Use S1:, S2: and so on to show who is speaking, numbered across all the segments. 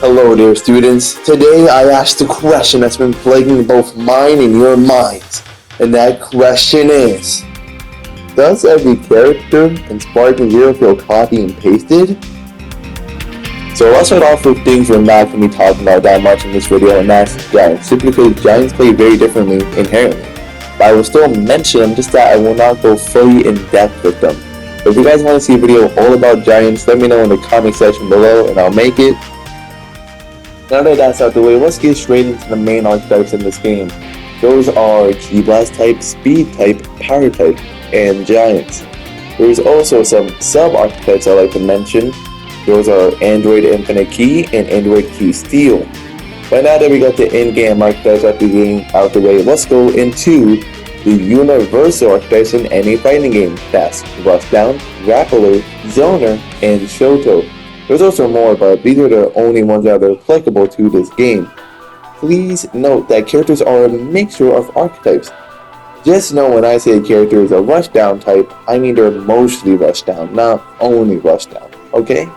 S1: Hello dear students, today I asked a question that's been plaguing both mine and your minds, and that question is, does every character in Spartan Zero feel copy and pasted? So let's start off with things we're not going to be talking about that much in this video, and that's Giants, simply because Giants play very differently inherently. But I will still mention them, just that I will not go fully in depth with them. But if you guys want to see a video all about Giants, let me know in the comment section below and I'll make it. Now that that's out the way, let's get straight into the main archetypes in this game. Those are Ki Blast type, Speed type, Power type, and Giants. There's also some sub-archetypes I like to mention. Those are Android Infinite Ki and Android Ki Steel. But now that we got the in-game archetypes out the way, let's go into the universal archetypes in any fighting game. That's Rushdown, Grappler, Zoner, and Shoto. There's also more, but these are the only ones that are applicable to this game. Please note that characters are a mixture of archetypes. Just know when I say a character is a rushdown type, I mean they're mostly rushdown, not only rushdown, okay?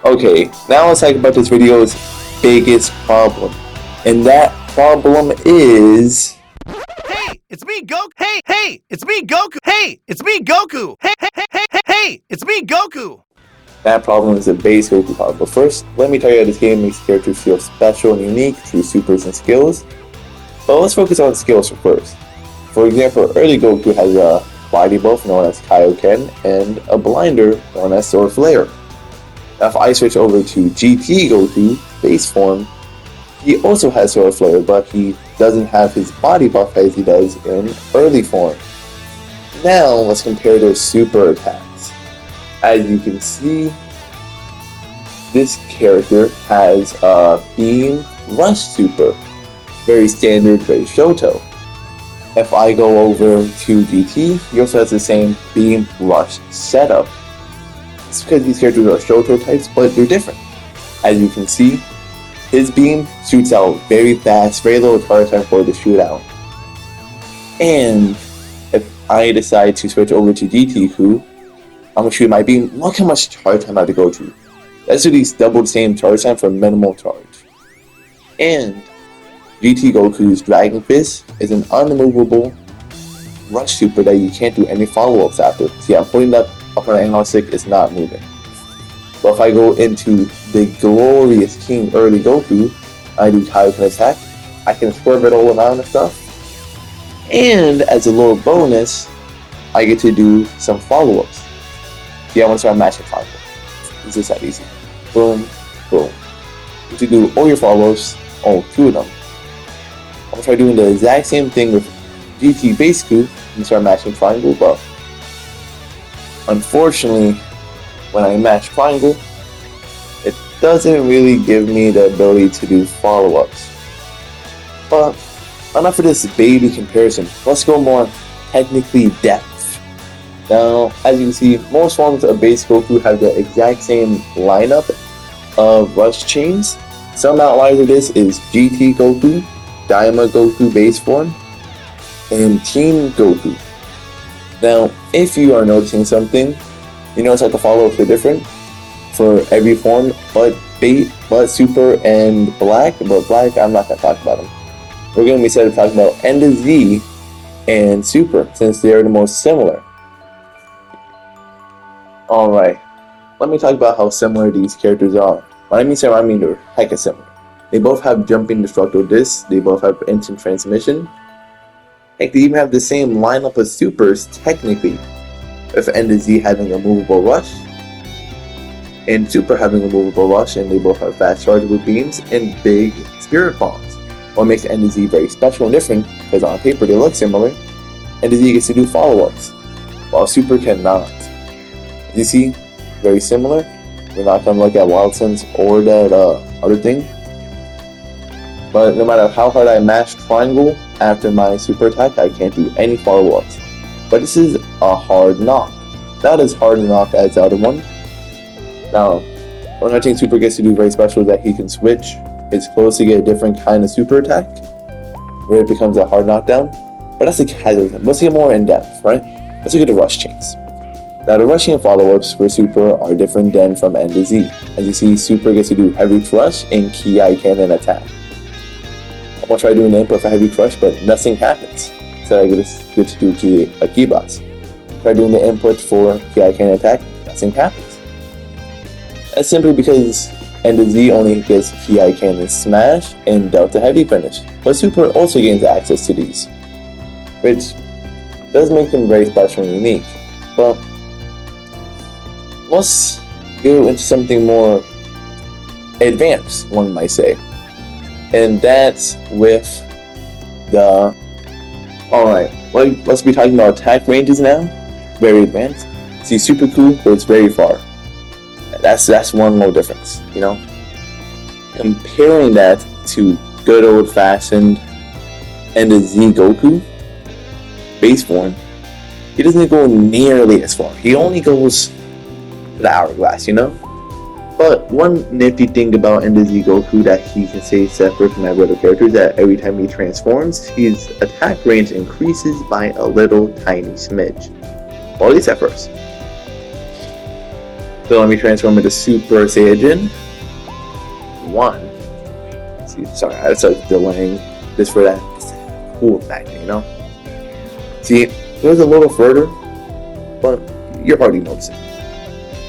S1: Okay, now let's talk about this video's biggest problem. And that problem is...
S2: Hey, it's me Goku! Hey, it's me Goku! Hey, it's me Goku! Hey, it's me Goku!
S1: That problem is a base Goku problem. But first, let me tell you how this game makes characters feel special and unique through supers and skills. But let's focus on skills first. For example, early Goku has a body buff known as Kaioken and a blinder known as Sword Flare. Now if I switch over to GT Goku, base form, he also has Sword Flare, but he doesn't have his body buff as he does in early form. Now let's compare their super attacks. As you can see, this character has a Beam Rush Super. Very standard, very Shoto. If I go over to GT, he also has the same Beam Rush setup. It's because these characters are Shoto types, but they're different. As you can see, his beam shoots out very fast, very little charge time for the shootout. And if I decide to switch over to GT Goku, I'm gonna shoot my beam. Look how much charge time I have to go to. That's at least double the same charge time for minimal charge. And GT Goku's Dragon Fist is an unmovable rush super that you can't do any follow-ups after. See, I'm putting that up on the analog stick, it's not moving. But if I go into the glorious King early Goku, I do Kaioken attack. I can swerve it all around and stuff. And as a little bonus, I get to do some follow-ups. See, I want to start matching follow-ups. It's just that easy. Boom, boom. You have to do all your follow-ups, all two of them. I'm going to try doing the exact same thing with GT Base Goku and start matching Triangle, but unfortunately, when I match Triangle, it doesn't really give me the ability to do follow-ups. But enough of this baby comparison. Let's go more technically depth. Now, as you can see, most forms of base Goku have the exact same lineup of rush chains. Some outliers of this is GT Goku, Daima Goku base form, and Team Goku. Now, if you are noticing something, you notice that the follow-ups are different for every form, but Super and Black. But Black, I'm not going to talk about them. We're going to be instead of talking about N to Z and Super, since they are the most similar. Alright, let me talk about how similar these characters are. When I mean similar, I mean they're hecka similar. They both have jumping destructo discs, they both have instant transmission. Heck, they even have the same lineup of supers, technically. With N to Z having a movable rush, and Super having a movable rush, and they both have fast chargeable beams and big spirit bombs. What makes N to Z very special and different, because on paper they look similar, N to Z gets to do follow-ups, while Super cannot. You see, very similar. We're not going to look at Wild Sense or that other thing. But no matter how hard I mash Triangle after my super attack, I can't do any follow-ups. But this is a hard knock. Not as hard a knock as the other one. Now, one I think Super gets to do very special is that he can switch his clothes to get a different kind of super attack, where it becomes a hard knockdown. But that's the casual. Let's get more in depth, right? Let's look at the rush chains. Now the rushing follow-ups for Super are different than from N to Z. As you see, Super gets to do Heavy Crush and Ki Cannon attack. I'm gonna try doing the input for Heavy Crush, but nothing happens. So I get to do Ki Boss. Try doing the input for Ki Cannon attack, nothing happens. That's simply because N to Z only gets Ki Cannon Smash and Delta Heavy Finish, but Super also gains access to these, which does make them very special and unique. But let's go into something more advanced, one might say, and that's with the... Alright, let's be talking about attack ranges now. Very advanced. See, Super cool, but it's very far. That's one more difference, you know? Comparing that to good old-fashioned N to Z Goku, base form, he doesn't go nearly as far. He only goes to the hourglass, you know? But one nifty thing about N to Z Goku that he can stay separate from every other character is that every time he transforms, his attack range increases by a little tiny smidge. Well, at least at first. So let me transform into Super Saiyan 1. See, sorry, I started delaying this for that cool factor, you know? See, it was a little further, but you're hardly noticing.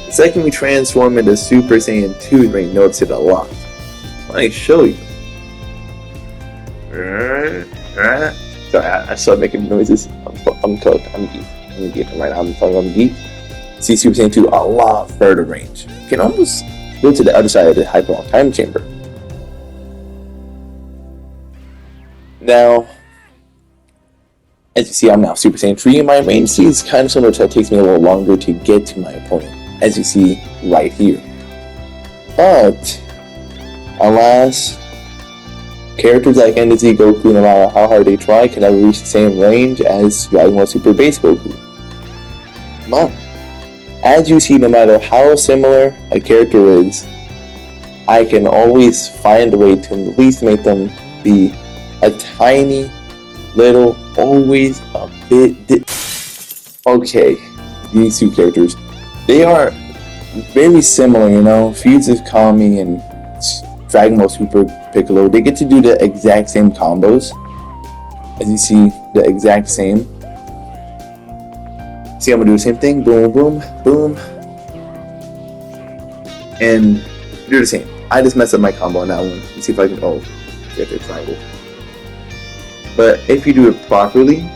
S1: The second we transform into Super Saiyan 2, you're going to notice it a lot. Let me show you. Sorry, I started making noises. I'm cooked. I'm geek right now. I'm talking about geek. See Super Saiyan 2 a lot further range. You can almost go to the other side of the Hyperlong Time Chamber. Now, as you see, I'm now Super Saiyan 3 in my range. See, it's kind of similar to it takes me a little longer to get to my opponent, as you see right here. But, alas, characters like N to Z Goku, no matter how hard they try, can never reach the same range as Dragon Ball Super Base Goku. But, as you see, no matter how similar a character is, I can always find a way to at least make them be a tiny little, always a bit okay, these two characters, they are very similar, you know. Feuds of Kami and Dragon Ball Super Piccolo, they get to do the exact same combos. As you see, the exact same. See, I'm gonna do the same thing, boom, boom, boom, and do the same. I just messed up my combo on that one. Let's see if I can, get the triangle. But if you do it properly,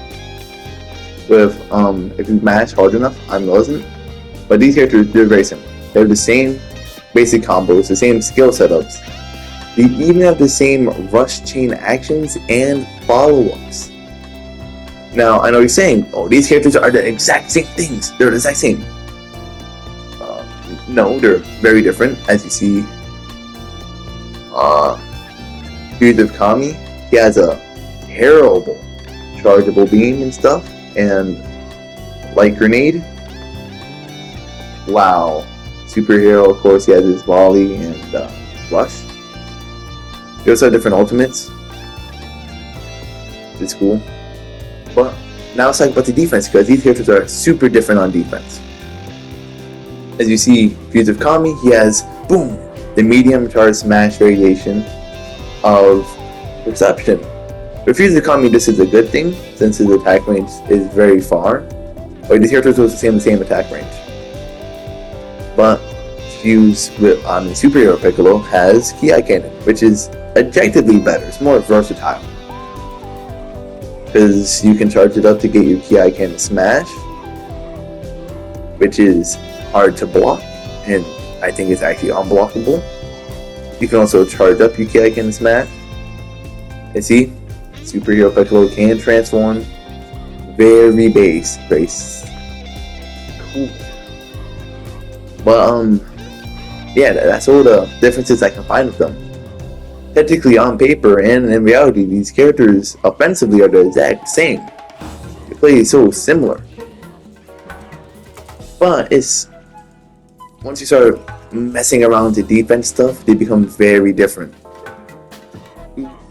S1: with if you mash hard enough, I wasn't. But these characters, they're very similar. They have the same basic combos, the same skill setups. They even have the same rush chain actions and follow-ups. Now, I know you're saying, oh, these characters are the exact same things. They're the exact same. No, they're very different. As you see, Feuds of Kami, he has a terrible chargeable beam and stuff, and light grenade. Wow. Superhero, of course, he has his volley and rush. He also have different ultimates. It's cool. But now let's talk about the defense, because these characters are super different on defense. As you see, Feuds of Kami, he has, boom, the medium charge smash variation of Perception. For Feuds of Kami, this is a good thing, since his attack range is very far. But these characters have the same attack range. But Fuse with Superhero Piccolo has Ki Cannon, which is objectively better. It's more versatile, because you can charge it up to get your Ki Cannon Smash, which is hard to block, and I think it's actually unblockable. You can also charge up your Ki Cannon Smash. And see, Superhero Piccolo can transform. Very base. Cool. But yeah, that's all the differences I can find with them. Technically, on paper and in reality, these characters offensively are the exact same. They play so similar. But it's once you start messing around with the defense stuff, they become very different.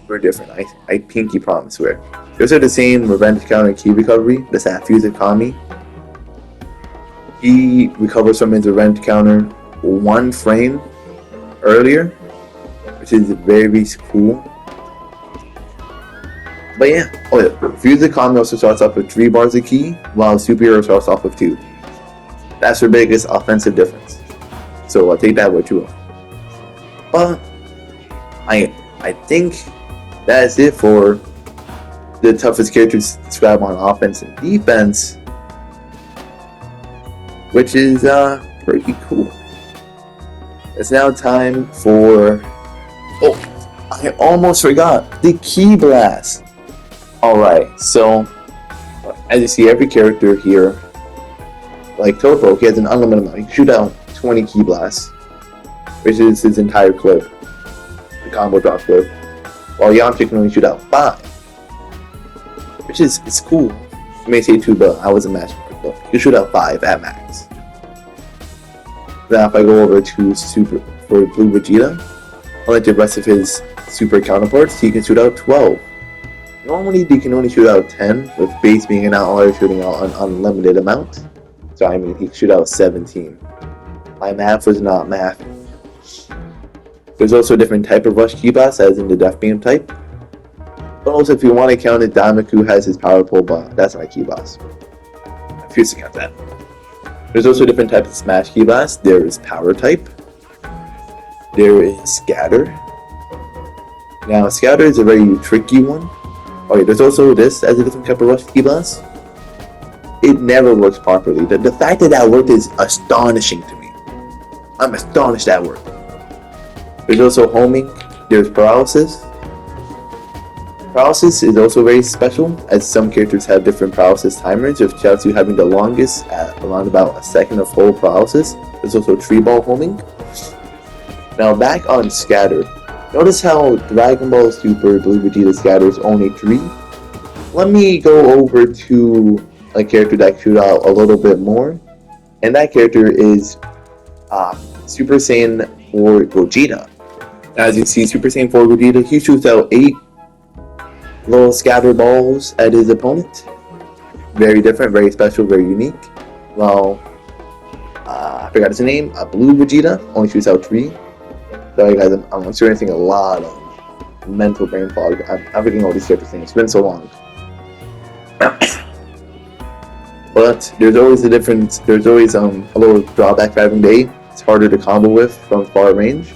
S1: Very different. I pinky promise. Swear. Those are the same revenge counter and key recovery. That's that Fuse of Kami. he recovers from his rent counter 1 frame earlier, which is very cool. But yeah, Fuser Kami also starts off with 3 bars of ki, while Superhero starts off with 2. That's the biggest offensive difference. So I'll take that with 2. But I think that's it for the toughest characters to describe on offense and defense, which is pretty cool. It's now time for... I almost forgot the Ki Blast. Alright, so as you see, every character here, like Topo, he has an unlimited amount. He can shoot out 20 Ki Blasts, which is his entire clip, the combo drop clip, while Yamcha can only shoot out 5, which is cool. You may say 2, but I was a match but you can shoot out 5 at max. Now if I go over to Super for Blue Vegeta, unlike the rest of his super counterparts, he can shoot out 12. Normally they can only shoot out 10, with base being an outlier shooting out an unlimited amount. So I mean he can shoot out 17. My math was not math. There's also a different type of rush Ki Blast, as in the Death Beam type. But also if you want to count it, Daima Goku has his power pole, but that's not a Ki Blast. I refuse to count that. There's also different types of Smash Ki Blast. There is Power type. There is Scatter. Now Scatter is a very tricky one. Okay, there's also this as a different type of rush Ki Blast. It never works properly. The fact that worked is astonishing to me. I'm astonished that worked. There's also homing. There's paralysis. Paralysis is also very special, as some characters have different paralysis timers, with Chaozu having the longest at around about a second of full paralysis. There's also tree ball homing. Now back on Scatter. Notice how Dragon Ball Super Blue Vegeta Scatter is only 3. Let me go over to a character that can shoot out a little bit more, and that character is Super Saiyan 4 Gogeta. As you see, Super Saiyan 4 Gogeta, he shoots out 8 little scatter balls at his opponent. Very different, very special, very unique. While I forgot his name, Blue Vegeta only shoots out 3. Sorry guys, I'm experiencing a lot of mental brain fog. I'm forgetting all these characters' names. It's been so long. But there's always a difference. There's always a little drawback for having the A. It's harder to combo with from far range.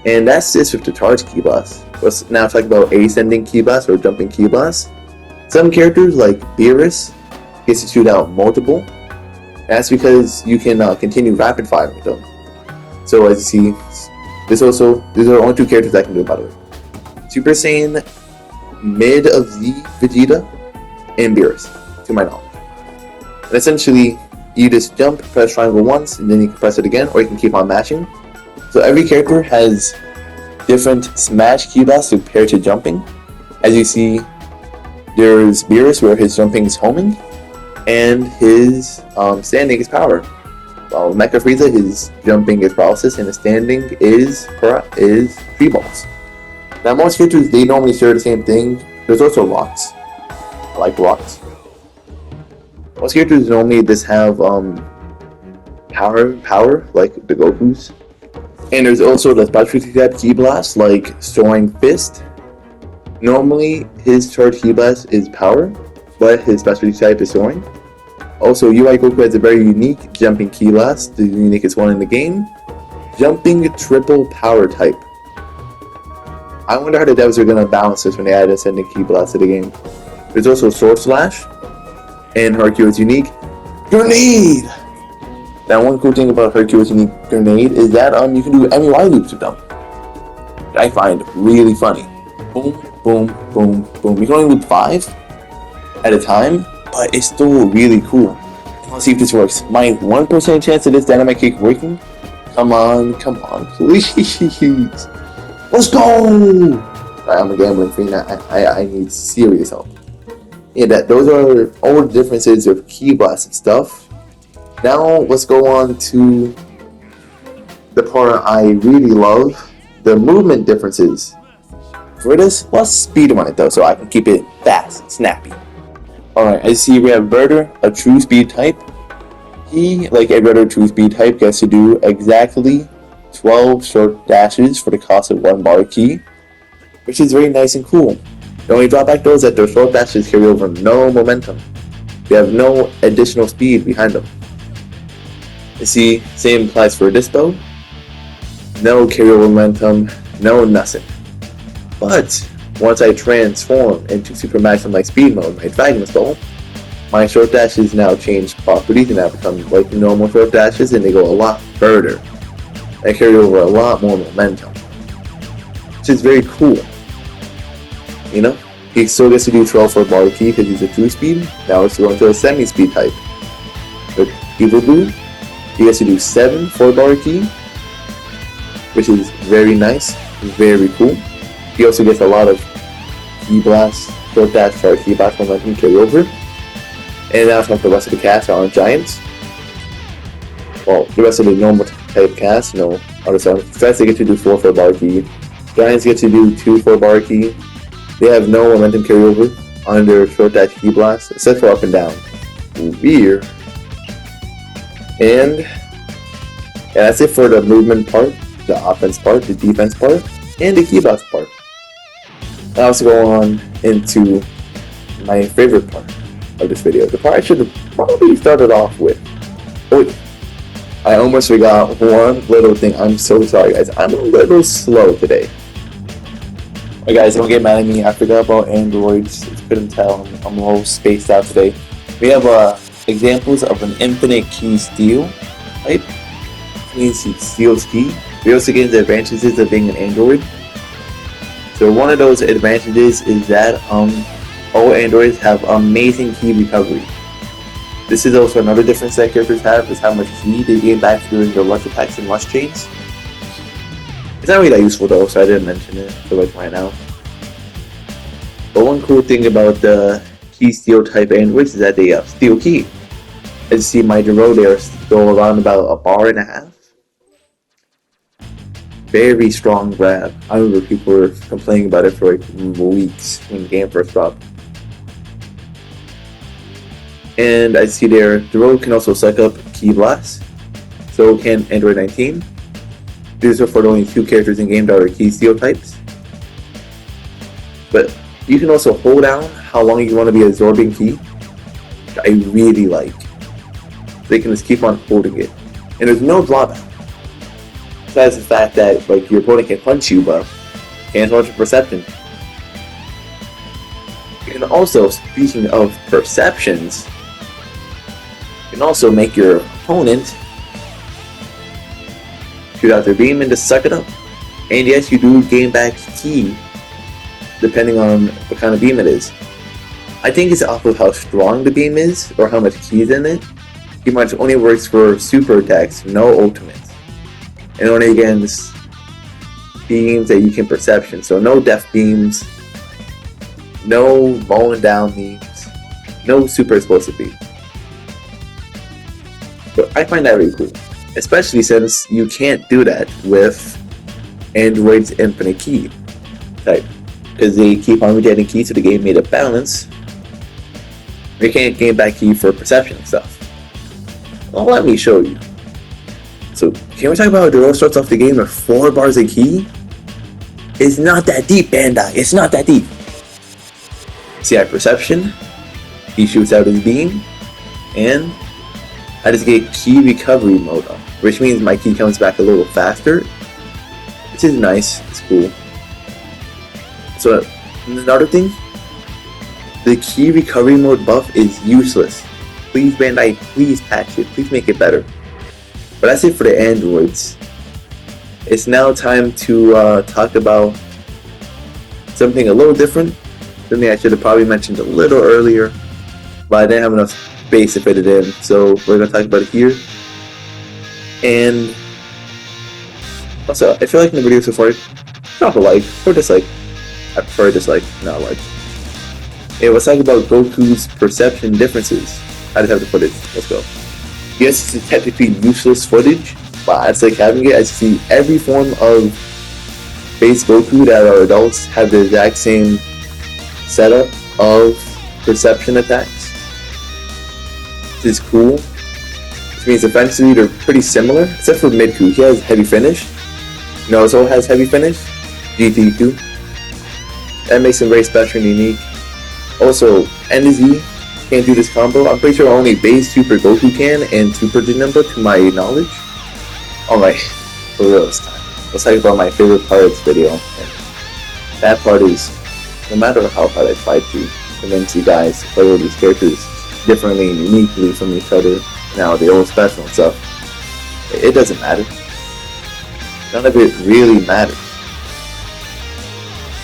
S1: And that's just with the charge Ki Blast. Let's now talk about ascending Ki Blast or jumping Ki Blast. Some characters like Beerus gets to shoot out multiple. That's because you can continue rapid fire with them. So as you see, these are only 2 characters that can do it, by the way. Super Saiyan Mid of Z Vegeta and Beerus, to my knowledge. And essentially, you just jump, press triangle once, and then you can press it again, or you can keep on mashing. So every character has different smash Ki Blasts compared to jumping. As you see, there's Beerus where his jumping is homing, and his standing is power. While Mecha Frieza, his jumping is paralysis, and his standing is tree balls. Now most characters, they normally share the same thing. There's also rocks. I like rocks. Most characters normally just have power like the Gokus. And there's also the specialty type Ki Blast, like Soaring Fist. Normally, his charge Ki Blast is power, but his specialty type is Soaring. Also, UI Goku has a very unique jumping Ki Blast, the uniquest one in the game. Jumping triple power type. I wonder how the devs are going to balance this when they add ascending Ki Blast to the game. There's also Sword Slash, and Hercule's unique Grenade! Now, one cool thing about Hercule's unique Grenade is that you can do MUI loops with them. That I find really funny. Boom, boom, boom, boom. You can only loop 5 at a time, but it's still really cool. Let's see if this works. My 1% chance of this dynamite kick working? Come on, please. Let's go! Right, I'm a gambling fiend. I need serious help. Yeah, those are all the differences of Ki Blast and stuff. Now let's go on to the part I really love, the movement differences. For this, let's speedrun it though, so I can keep it fast, snappy. Alright, as you see, we have Birder, a true speed type. He, like every other 2-speed type, gets to do exactly 12 short dashes for the cost of 1 bar key, which is very nice and cool. The only drawback though is that their short dashes carry over no momentum. They have no additional speed behind them. You see, same applies for this bow. No carryover momentum, no nothing. But once I transform into Super Maximum like Speed Mode, my Dragon's Bow, my short dashes now change properties and now become like normal short dashes, and they go a lot further. They carry over a lot more momentum, which is very cool. You know, he still gets to do 12 for bar key because he's a 2-speed. Now it's going to a semi-speed type. With Evil Blue, he gets to do 7 for bar key, which is very nice, very cool. He also gets a lot of key blast, short dash, start key blast momentum carry over. And now the rest of the cast aren't giants. Well, the rest of the normal type cast, no other sound. Threats, they get to do 4 for bar key. Giants get to do 2 for bar key. They have no momentum carryover on their short dash key blast, except for up and down. Weird. And that's it for the movement part, the offense part, the defense part, and the key blast part. I also go on into my favorite part of this video, the part I should have probably started off with. Oh wait, I almost forgot one little thing. I'm so sorry guys, I'm a little slow today. Alright guys, don't get mad at me, I forgot about androids. If you couldn't tell, I'm a little spaced out today. We have examples of an infinite key steal type. It means he steals key. We also get the advantages of being an android. So one of those advantages is that all androids have amazing key recovery. This is also another difference that characters have, is how much key they gain back during their rush attacks and rush chains. It's not really that useful though, so I didn't mention it for like right now. But one cool thing about the key steal type androids is that they steal key. As you see, my Duro, they are still around about 1.5 bars. Very strong grab. I remember people were complaining about it for like weeks when the game first dropped. And I see there, Duro can also suck up Key Blast. So can Android 19. These are for the only 2 characters in game that are Key Steal types. But you can also hold down how long you want to be absorbing Key, which I really like. They can just keep on holding it. And there's no drawback. Besides the fact that like your opponent can punch you, but can't launch a perception. You can also, speaking of perceptions, you can also make your opponent shoot out their beam and just suck it up. And yes, you do gain back key depending on what kind of beam it is. I think it's off of how strong the beam is or how much key is in it. Pretty much only works for super attacks, no ultimates. And only against beams that you can perception. So no death beams, no mowing down beams, no super explosive beams. But I find that really cool. Especially since you can't do that with Android's infinite key type. Because they keep on rejecting key, so the game made a balance. They can't gain back key for perception and stuff. Well, let me show you. So, can we talk about how Duro starts off the game with 4 bars of key? It's not that deep, Bandai. It's not that deep. See, I have perception. He shoots out his beam. And I just get key recovery mode on, which means my key comes back a little faster. Which is nice. It's cool. So, another thing. The key recovery mode buff is useless. Please, Bandai, please patch it. Please make it better. But that's it for the androids. It's now time to talk about something a little different. Something I should have probably mentioned a little earlier, but I didn't have enough space to fit it in. So we're going to talk about it here. And also, if you like the video so far, drop a like or dislike. I prefer dislike, not like. Hey, let's talk about Goku's perception differences. I just have the footage. Let's go. Yes, it's technically useless footage, but I just like having it. I see every form of base Goku that are adults have the exact same setup of perception attacks. Which is cool. Which means defensively they're pretty similar, except for Midku. He has heavy finish. Nozo has heavy finish. GTQ. That makes him very special and unique. Also, NZ can't do this combo. I'm pretty sure only base Super Goku can and Super Janemba to my knowledge. Alright, for real this time. Let's talk about my favorite part of this video. And that part is, no matter how hard I try to convince you guys to play with these characters differently and uniquely from each other, now they're all special and stuff, it doesn't matter. None of it really matters.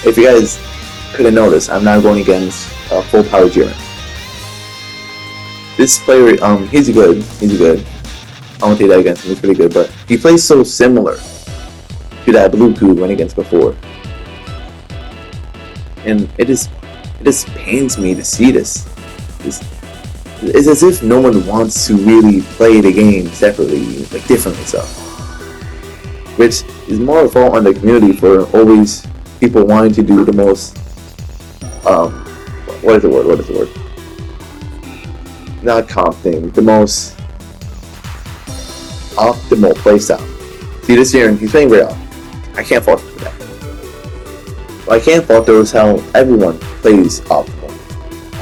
S1: If you guys couldn't notice, I'm not going against full power Jiren. This player, he's good. I won't take that against him, he's pretty good, but he plays so similar to that blue Ku went against before. And it just pains me to see this. It's as if no one wants to really play the game separately, like differently stuff. Which is more a fault on the community for always people wanting to do the most, what is the word? Not comp thing, the most optimal playstyle. See this year, he's playing very off. I can't fault him for that. What I can't fault though is how everyone plays optimal.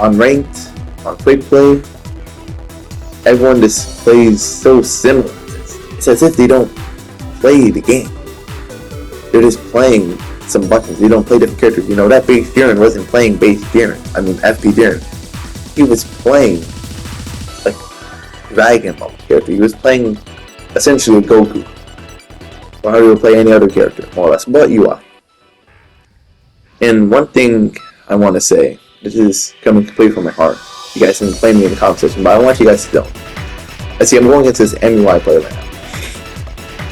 S1: On ranked, on quick play, everyone just plays so similar. It's as if they don't play the game. They're just playing some buttons. They don't play different characters. You know, that base Jiren wasn't playing base Jiren. I mean FP Jiren. He was playing like Dragon Ball character. He was playing essentially Goku. Or how you would play any other character, more or less, but UI. And one thing I want to say, this is coming completely from my heart. You guys can blame me in the comment section, but I want you guys to know. I see I'm going against this MUI player right now.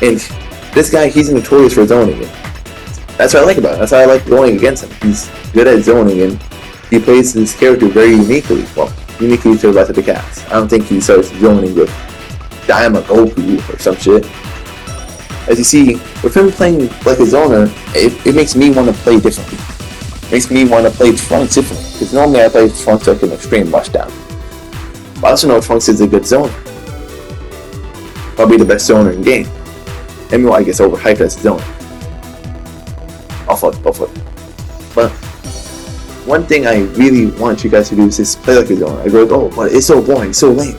S1: And this guy, he's notorious for zoning it. That's what I like about him. That's why I like going against him. He's good at zoning and he plays this character very uniquely. Well, uniquely to the rest of the cast. I don't think he starts zoning with Daima Goku or some shit. As you see, with him playing like a zoner, it makes me want to play differently. It makes me want to play Trunks differently. Because normally I play Trunks like an extreme rushdown. But I also know Trunks is a good zoner. Probably the best zoner in game. MUI gets overhyped as a zoner. I'll fuck. But one thing I really want you guys to do is just play like a zoner. I go, oh, but it's so boring, so lame.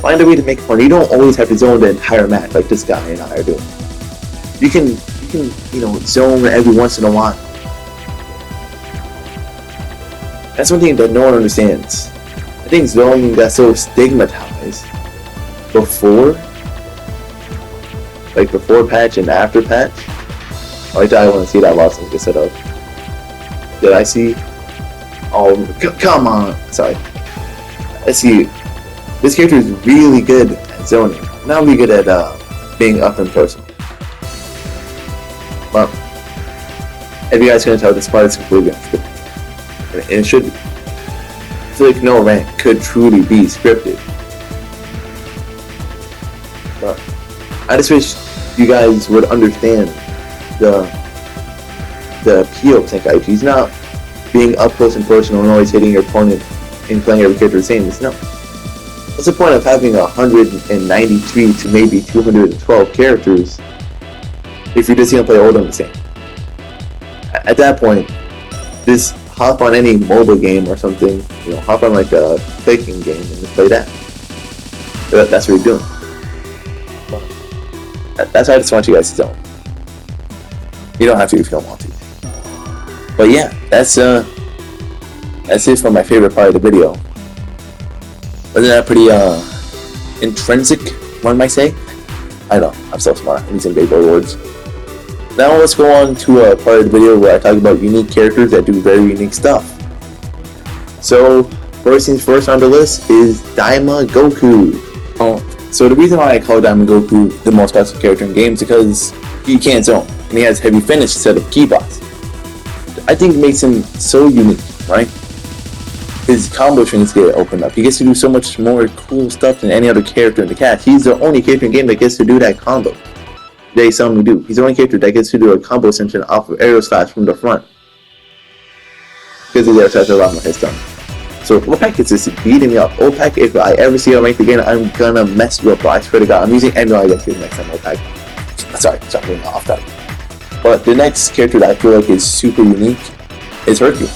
S1: Find a way to make it fun. You don't always have to zone the entire match like this guy and I are doing. You can, you know, zone every once in a while. That's one thing that no one understands. I think zoning got so stigmatized before patch and after patch. I want to see that loss get set up. Did I see? Oh, come on. Sorry. I see. This character is really good at zoning. Not really good at being up and personal. Well, if you guys can tell, this part is completely unscripted. And it should be. I feel like no rant could truly be scripted. But I just wish you guys would understand the appeal of Tenkaichi. He's not being up close and personal and always hitting your opponent and playing every character the same. It's no. What's the point of having 193 to maybe 212 characters if you're just gonna play all of them the same? At that point, just hop on any mobile game or something, you know, hop on like a clicking game and just play that. That's what you're doing. That's why I just want you guys to know. You don't have to if you don't want to. But yeah, that's it for my favorite part of the video. Wasn't that pretty intrinsic, one might say? I know, I'm so smart. I'm using big boy words. Now let's go on to a part of the video where I talk about unique characters that do very unique stuff. So, first things first on the list is Daima Goku. So the reason why I call Daima Goku the most special character in games is because he can't zone, and he has heavy finish instead of key boss. I think it makes him so unique, right? His combo strings get opened up. He gets to do so much more cool stuff than any other character in the cast. He's the only character in the game that gets to do that combo. They seldom do. He's the only character that gets to do a combo extension off of aerial slash from the front. Because his air slash around his tongue. So OPEC is just beating me up. OPEC, if I ever see him ranked again, I'm gonna mess you up, bro. I swear to God. I'm using Anriod against you next time, OPEC. Sorry, getting off that. But the next character that I feel like is super unique is Hercule.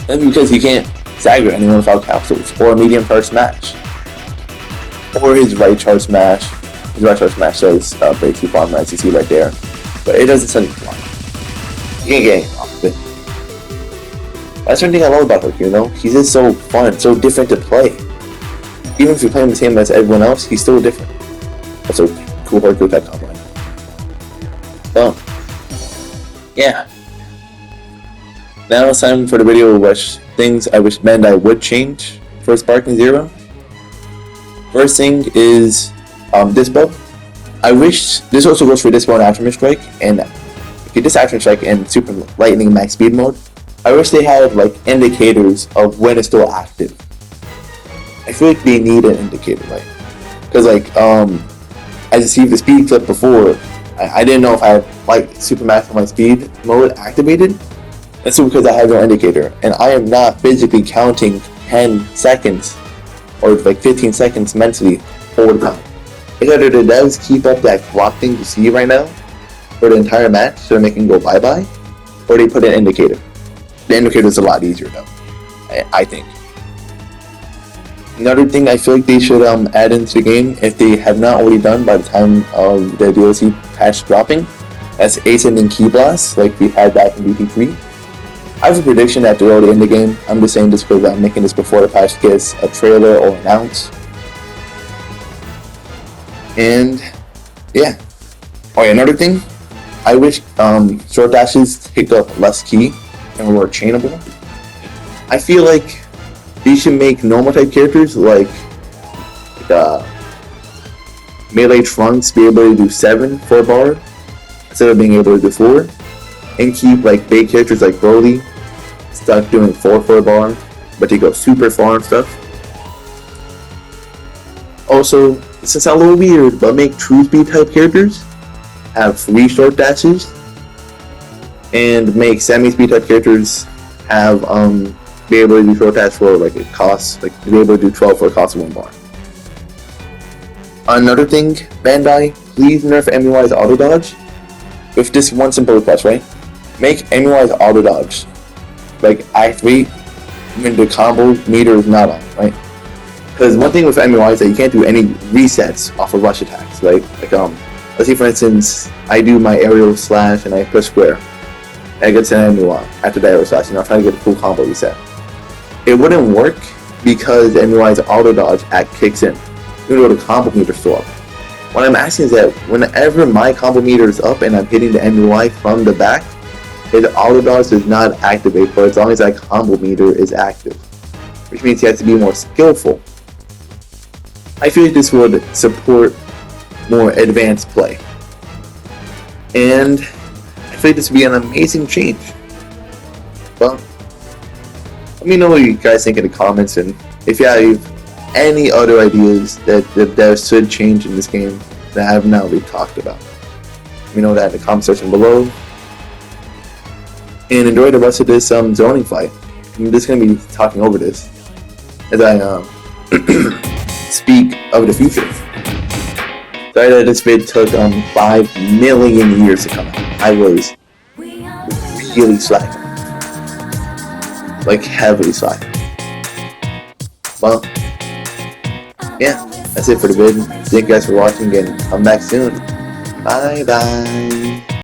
S1: That's because he can't stagger anyone without capsules, or a medium charge smash, or his right charge smash. His right charge smash does break two farm, as you see right there, but it doesn't send you flying. You can't get anything off of it. That's one thing I love about Hercule, you know? He's just so fun, so different to play. Even if you're playing the same as everyone else, he's still different. That's a cool Hercule type combo. So, yeah. Now it's time for the video which things I wish Bandai would change for Sparking Zero. First thing is this bow. I wish this also goes for this bow and Aftermath Strike, and this Aftermath Strike and Super Lightning Max Speed mode. I wish they had like indicators of when it's still active. I feel like they need an indicator, right? Because like as you see the speed clip before, I didn't know if I had like Super Maximum Speed mode activated. That's because I have no indicator, and I am not physically counting 10 seconds or like 15 seconds mentally all the time. Either the devs keep up that clock thing you see right now for the entire match so they can go bye-bye, or they put an indicator. The indicator is a lot easier though, I think. Another thing I feel like they should add into the game, if they have not already done by the time of the DLC patch dropping, that's ascending key blasts like we had back in BP3. I have a prediction that they're already in the game. I'm just saying this because I'm making this before the patch gets a trailer or announced. And yeah. Oh yeah, another thing, I wish short dashes take up less key and were more chainable. I feel like they should make normal type characters like melee Trunks be able to do 7 for a bar instead of being able to do 4, and keep like big characters like Broly stuck doing 4 for a bar, but they go super far and stuff. Also, this is a little weird, but make true speed type characters have 3 short dashes, and make semi speed type characters have be able to do short dash for like it costs like be able to do 12 for a cost of 1 bar. Another thing, Bandai, please nerf MUI's auto dodge with this one simple request, right? Make MUI's auto dodge like activate when the combo meter is not on, right? Because one thing with MUI is that you can't do any resets off of rush attacks, right? Like let's say for instance, I do my aerial slash and I push square, and I get to an MUI after the aerial slash, and I'm trying to get a full combo reset. It wouldn't work because MUI's auto dodge act kicks in, even though the combo meter is still up. What I'm asking is that whenever my combo meter is up and I'm hitting the MUI from the back, his auto dodge does not activate for as long as that combo meter is active, which means he has to be more skillful. I feel like this would support more advanced play, and I feel like this would be an amazing change. Well, let me know what you guys think in the comments, and if you have any other ideas that devs should change in this game that I have not really talked about. Let me know that in the comment section below. And enjoy the rest of this zoning fight. I'm just going to be talking over this as I speak of the future. Sorry that this vid took 5 million years to come out. I was really slacking. Like heavily slacking. Well, yeah, that's it for the vid. Thank you guys for watching and come back soon. Bye bye.